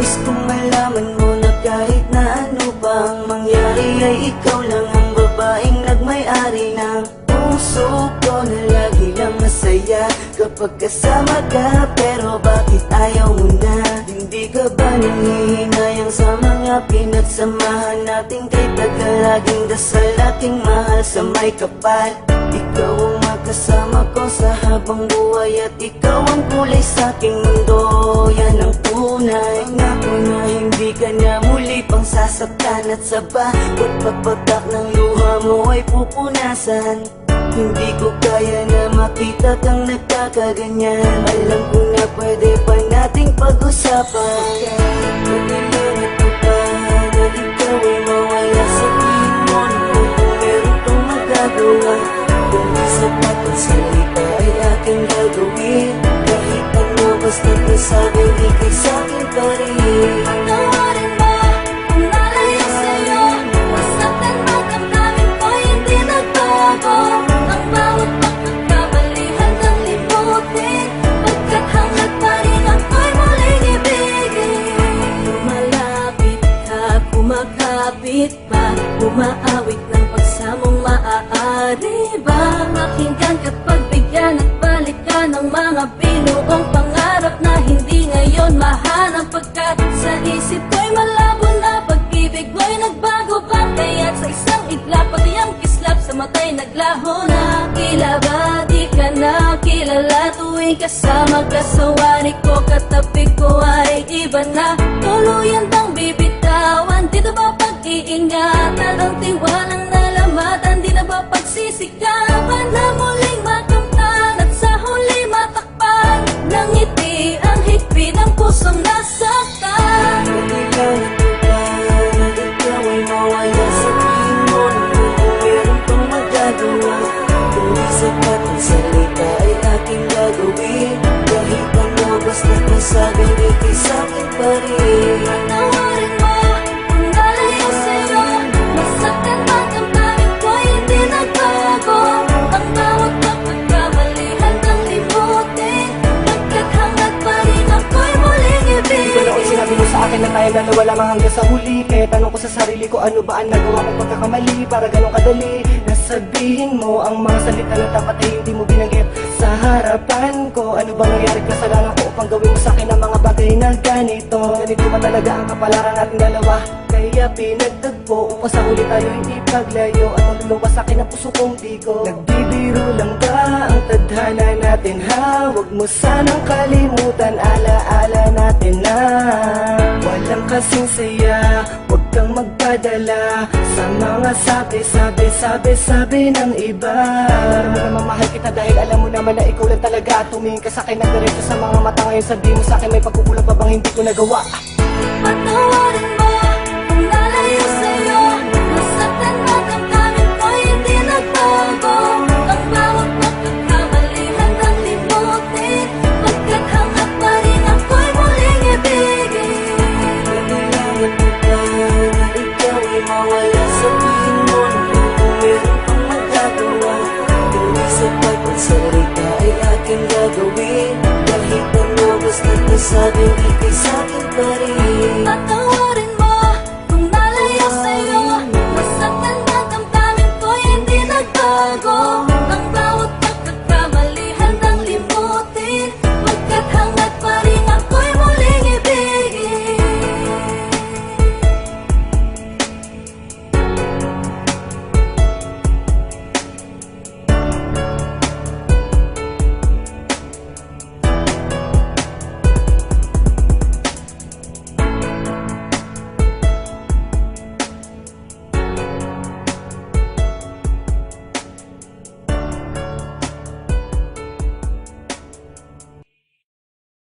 Nais kong malaman mo na kahit na ano pa ang mangyari ay ikaw lang ang babaeng nagmay-ari ng puso ko na lagi lang masaya kapag kasama ka. Pero bakit ayaw mo na? Hindi ka ba nanghihinayang sa mga pinagsamahan natin? Kay tagalaging dasal aking mahal sa may kapal. Ikaw ang makasama ko sa habang buhay at ikaw ang kulay sa aking mundo. Yan ang tunay. Pangako na hindi ka na muli pang sasaktan at sa bawat pagpatak ng luha mo ay pupunasan. Hindi ko kaya na makita kang nagkakaganyan. Alam ko na pwede pa nating pag-usapan. Pagkailan ito pa na ikaw ay mawala, sabihin mo naman kung meron kang magagawa. Kung isip na kung salita ay aking gagawin. Kahit ano basta't nasabi di kay sa'kin pa rin. Patawarin mo kung nalayo sa'yo. Masaktan man ang namin ko hindi nagbago. Ang bawat pagkakamali handang limutin. Pagkat hanggat pa rin ako'y muling ibigin. Lumalapit ka, kumakapit pa. Umaawit ng pagsamong maaari ba? Makinggan ka't pagbigyan at balikan ng mga binuong pangarap na hindi ngayon mahanap. Pagkat sa isip ko'y malabo na pag-ibig mo'y nagbago ba? Kaya't sa isang iglap pati ang kislap sa mata'y naglaho na. Tila ba di ka na kilala tuwing kasama ka sa wari ko? Katabi ko ay iba na. Tuluyan bang bibitawan? Dito ba pag-iingatan? Ang tiwalang nalamatan? Di na ba pagsisikapan na muling makamtan at sa huli matakpan? Nang ngiti ang higpit ng pusong nasaktan. Pagkailan ito pa na ikaw ay mawala, sabihin mo naman kung meron pang magagawa. Kung isip at ang salita ay aking gagawin. Kahit ano basta't nasabi di kay sa'kin pa rin. Patawarin mo kung nalayo sa'yo. Masaktan man ang namin ko hindi nagbago. Ang bawat pagkakamali handang limutin. Pagkat hanggat pa rin ako'y muling Di ko noon ibigin. sinabi mo sa akin na tayong dalawa lamang hanggang sa huli. Kaya tanong ko sa sarili ko, ano ba ang nagawa kong pagkakamali para ganun kadali? Nasabihin mo ang mga salita na dapat ay hindi mo binanggit sa harapan ko. Ano bang nangyari kasalanan ko upang gawin mo sa akin ang mga bagay na ganito? Ganito ba talaga ang kapalaran nating dalawa? Kaya pinagtagpo upang sa huli tayo hindi paglayo. At maluluwas sa akin ang puso kong bigo. Nagbibiro lang ba ang tadhana natin ha? Huwag mo sanang kalimutan, alaala natin na walang kasing saya. Huwag kang magpadala sa mga sabi ng iba. Alam mo naman mahal kita dahil alam mo naman na ikaw lang talaga. Tumingin ka sa akin ng diretso sa mga mata ngayon, sabihin mo sa akin may pagkukulang pa bang hindi ko nagawa?